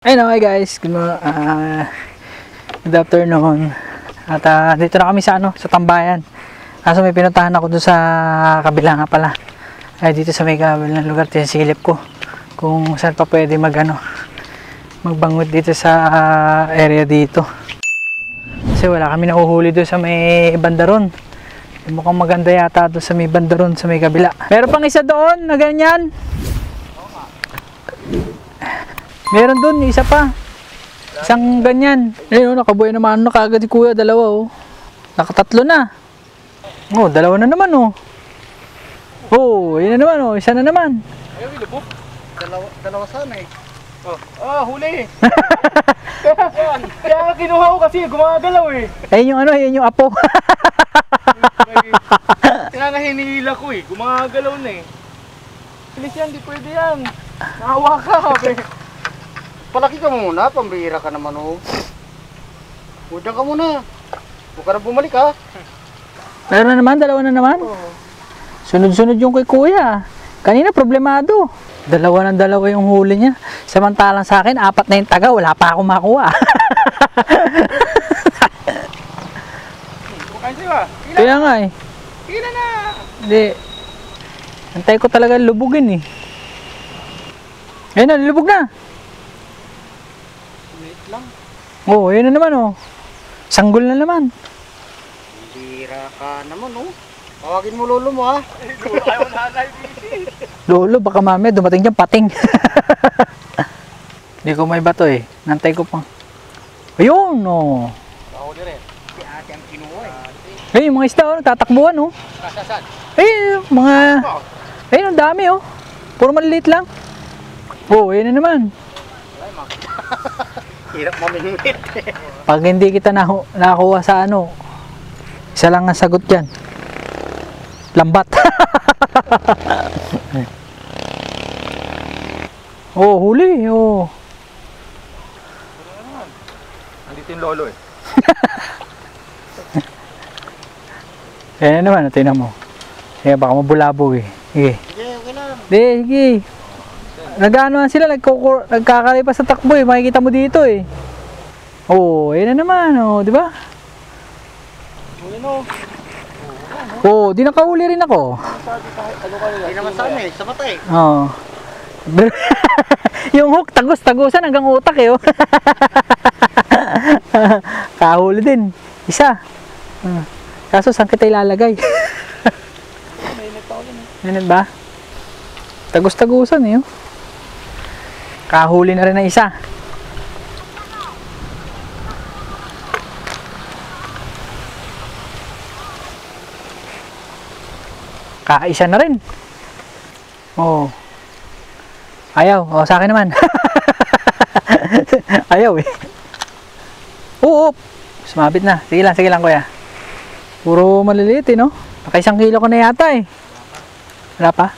Ayun, okay guys, good afternoon. At dito na kami sa sa tambayan. Kaso may pinuntahan ako doon sa kabila nga pala. Ay dito sa may kabilang lugar, tinasilip ko kung saan pa pwede magbangot dito sa area dito. Kasi wala kami nahuhuli doon sa may bandaron. Mukhang maganda yata doon sa may bandaron sa may kabila. Meron pang isa doon na ganyan. Meron doon, isa pa. Isang ganyan. Ayun, nakabuhay naman kagad si kuya, dalawa oh. Nakatatlo na. Oh, dalawa na naman oh. Oh, yun na naman oh, isa na naman. Ayun, ilubog. Dalawa sana eh. Oh, huli. Kaya kinuha ko kasi gumagalaw eh. Ayun yung ayun yung apo. Kaya nga hinihila ko eh, gumagalaw na eh. Bilis yan, di pwede yan. Naawa ka, be. Palaki ka muna, pambihira ka naman oh. Huwag ka muna. Huwag ka na bumalik ha. Meron na naman, dalawa na naman. Sunod-sunod yung kay kuya. Kanina problemado. Dalawa yung huli niya. Samantalang sa akin, 4 na yung taga, wala pa akong makuha. Bukan siya ba? Kaya nga eh. Kila na. Hindi. Antay ko talaga lubugin eh. Ayun na, nilubog na. Wait lang. Oo, yun na naman oh. Sanggol na naman. Bira ka naman oh. Tawagin mo lolo mo ha. Lolo ayaw na busy. Lolo, baka mamaya dumating dyan pating. Hindi ko may bato eh. Nantay ko pang. Ayun oh. Kahuli rin. Si ate ang kinuha eh. Ayun, yung mga isda oh, nagtatakbuhan oh. Kasasan. Ayun, mga... Ayun, ang dami oh. Puro maliliit lang. Oo, yun na naman. Hirap mamingwit. Pag hindi kita nakakuha sa isa lang ang sagot dyan. Lambat. Oh, huli. Oh. Andito yung lolo eh. Ayan naman, tingnan mo. Sige, baka mabulabog eh. Sige. Sige, okay lang. Sige. Nag-aanoan sila, nagkakalipas sa takbo eh. Makikita mo dito eh. Oh, ayan na naman. Oh, di ba? Ano? Oh, di nakahuli rin ako. Hindi naman sa amin, sa mata eh. Oh. Yung hook, tagusan hanggang utak eh. Oh. Kahuli din. Isa. Kaso saan kita ilalagay? Mainit ba? Tagus-tagusan eh. Oh. Kahuli na rin na isa. Kaisa na rin. Oh. Ayaw. Oh, sa akin naman. Ayaw eh. Oo. Sumabit na. Sige lang kuya. Puro maliliit eh, no? Naka 1 kilo ko na yata eh. Wala pa?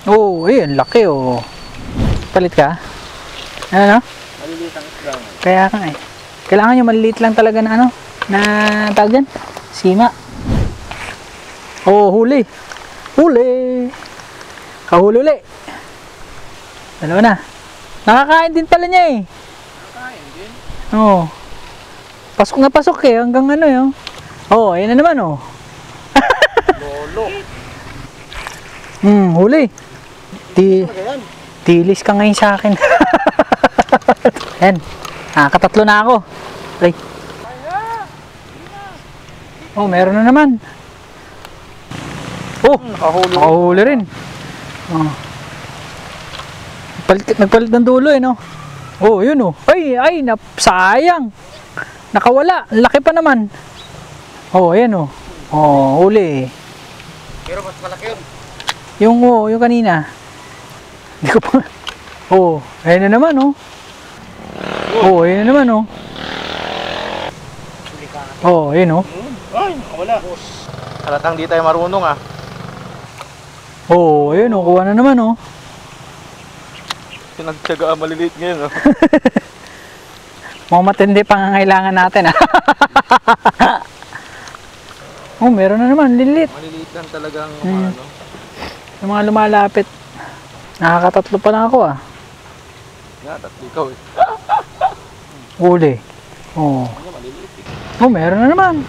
Oo, ayun. Laki oh. Palit ka? Ano? Maliliit ang isda. Kaya nga eh. Kailangan yung maliliit lang talaga na na tawag dyan? Sima. Oh, huli. Huli! Kahuli uli. Dalawa na. Nakakain din pala niya eh. Nakakain din? Oo. Pasok na pasok eh. Hanggang yun. Oo, ayan na naman oh. Lolo. Huli. Tilis ka ngayon sa akin. Ayan. Nakatatlo na ako. Ay. Oh, meron na naman. Oh, nakahuli rin. Oh. Nagpalit ng dulo eh, no? Oh, yun oh. Ay, sayang. Nakawala. Laki pa naman. Oh, ayan oh. Oh, huli. Pero mas malaki yun. Yung kanina. Hindi ko pa. Oh, ayan na naman oh. Oh, ayan na naman oh. Oh, ayan oh. Ay, nakawala. Halatang di tayo marunong ah. Oh, ayun oh, kuha na naman oh. Pinagtyaga maliliit ngayon oh. Mga matindi pangangailangan natin ah. Oh, meron na naman, lilit. Maliliit lang talagang Yung mga lumalapit. Nakakatatlo pa lang ako ah. Nga, tatlo ikaw eh. Huli. Oh. Oh, meron na naman.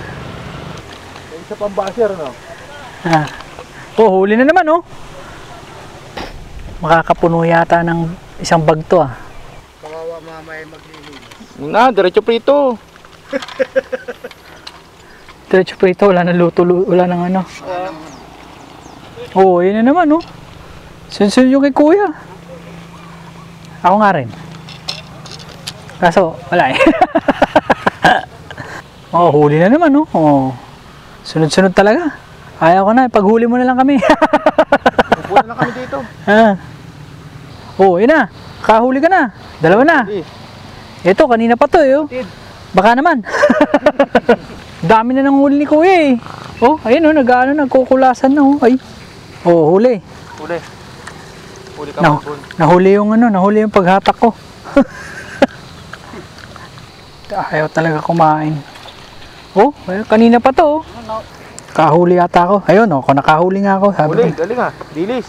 Sa pambasher, no? Ah. Oh, huli na naman, oh. Makakapuno yata ng isang bag to, ah. Kawawa mamaya maglilinis. Na, diretso prito. Diretso prito, wala na luto, wala nang ano. Oh, yun na naman, oh. Sunsun yung kay kuya. Ako nga rin. Kaso, wala eh. Oh, huli na naman, oh. Oh. Sunod-sunod talaga. Ayaw ko na, paghuli mo na lang kami. Pupunta na kami dito. Ah. Oh, yun na. Kahuli ka na. Dalawa na. Ito, kanina pa to, eh. Oh. Baka naman. Dami na ng huli ni kuya, eh. Oh, ayun, oh, nagkukulasan na, oh. Ay. Oh, huli. Huli. Huli ka mo, nahuli yung ano, nahuli yung paghatak ko. Ayaw talaga kumain. Oh, kanina pa to, oh. Kahuli ata ako. Ayun, oh, nakahuli nga ako. Sabi huli, ko. galing ah. Dilis.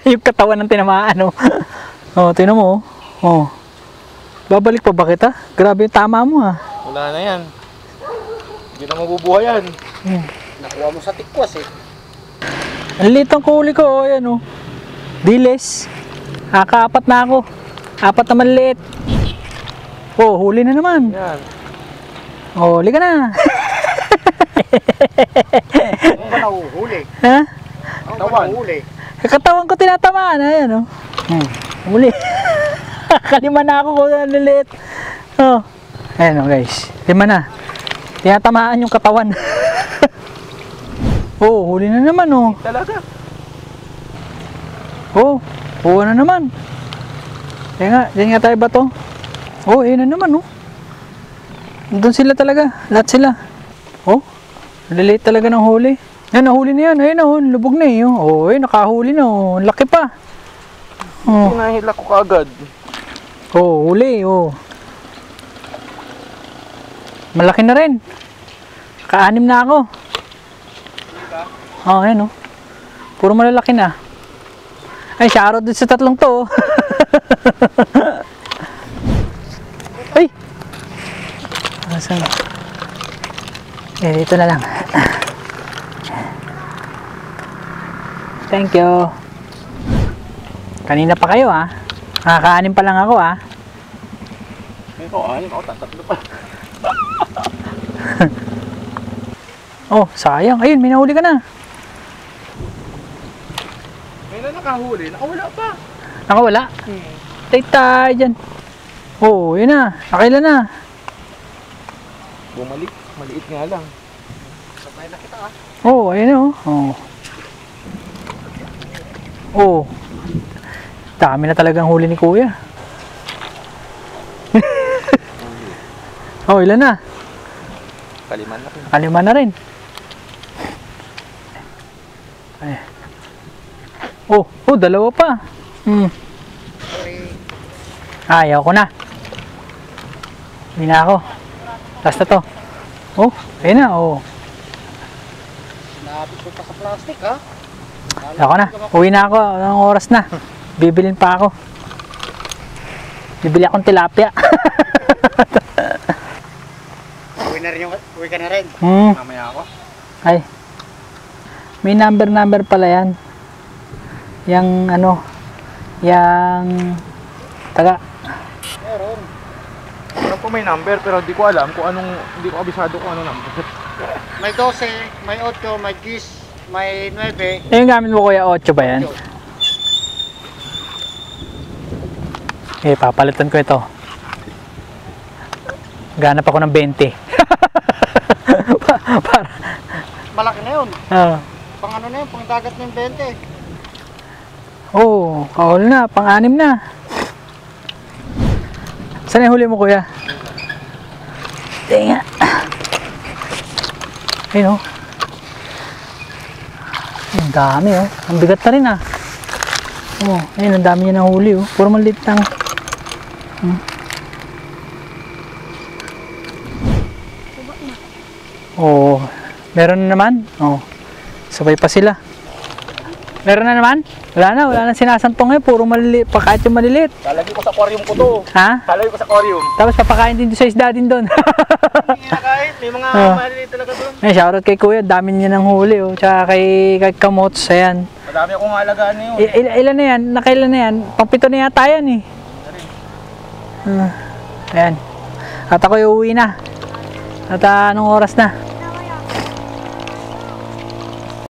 Yung katawan ng tinamaan, oh. Oh, tinan mo, oh. Oh. Babalik pa ba kita? Grabe yung tama mo, ah. Wala na yan. Hindi na mabubuhay yan. Nakuha mo sa tikwas, eh. Ang liit ang kuhuli ko, oh. Ayan, oh. Dilis. Kaapat na ako. 4 na maliit. Oh, huli na naman. Yan. Oh, huli ka na. Ano ba nahuhuli? Ha? Ano ba nahuhuli? Katawan ko tinatamaan. Ayan, oh. Huli. Kalima na ako kung nalilit. Oh. Ayan, oh, guys. 5 na. Tinatamaan yung katawan. Oh, huli na naman, oh. Talaga. Oh, oo na naman. Diyan nga tayo ba to? Oh, ayun na naman, oh. Doon sila talaga, lahat sila. Oh, nalilate talaga ng huli. Yan, nahuli na yan. Ayun, oh, lubog na eh. Oh, ayun, nakahuli na, oh. Laki pa. Oh. Pinahila ko kaagad. Oh, huli, oh. Malaki na rin. Ka-6 na ako. Oh, ayun, oh. Puro malalaki na. Ay, shoutout din sa 3 to. Ay! Asan? Eh, dito na lang. Thank you. Kanina pa kayo, ha? Nakaka-6 pa lang ako, ha? Ako, tatatlo pa. Oh, sayang. Ayun, may nahuli ka na. May na nakahuli, nakawala pa. Nakawala? Tay tayo dyan. Oh, yun na. Nakailan na. Bumalik, maliit nga lang. Sabay na kita ah. Oh, ayun na, oh. Oh. Oh. Dami na talagang huli ni kuya. Oh, ilan na? Kaliman na rin. Kalima na rin. Ay. Oh, oh, dalawa pa. Ayaw ko na. Hindi na ako. Last na to. Oh, ayun na, oh. Napit ko pa sa plastic ha. Ako na. Uwi na ako. Anong oras na? Bibilin pa ako. Bibili akong tilapia. Uwi ka na rin. Mamaya ako. Ay. May number pala yan. Yang ano, yang taga. Meron. Meron po may number pero hindi ko alam kung anong, hindi ko abisado kung anong number. May 12, may 8, may 10, may 9. Yung gamit mo kuya, 8 ba yan? Eh, papalitan ko ito. Ganap ako ng 20. Para. Malaki na yun. Pang ano na yun, pang dagat na yung 20. Oh, kahol na, pang-6 na. Saan yung huli mo kuya? Tinga. Ayun oh. Ang dami oh. Ang bigat na rin ah. Oh, ayun, ang dami niya ng huli oh. Puro maliit lang. Oh, meron na naman. Oh. Sabay pa sila. Meron na naman? Wala na sinasantong eh. Puro maliliit. Pakain yung maliliit. Lalagay ko sa aquarium ko to. Ha? Lalagay ko sa aquarium. Tapos papakain din doon sa isda din doon. Hindi na kahit. May mga maliliit talaga doon. Ay, shoutout kay Kuya. Dami niya ng huli. Oh. Tsaka kay Kamots. Ayan. Madami akong alagaan na yun. Ilan na yan? Nakailan na yan? Pang-7 na yata yan eh. Ayan. At ako uwi na. At anong oras na?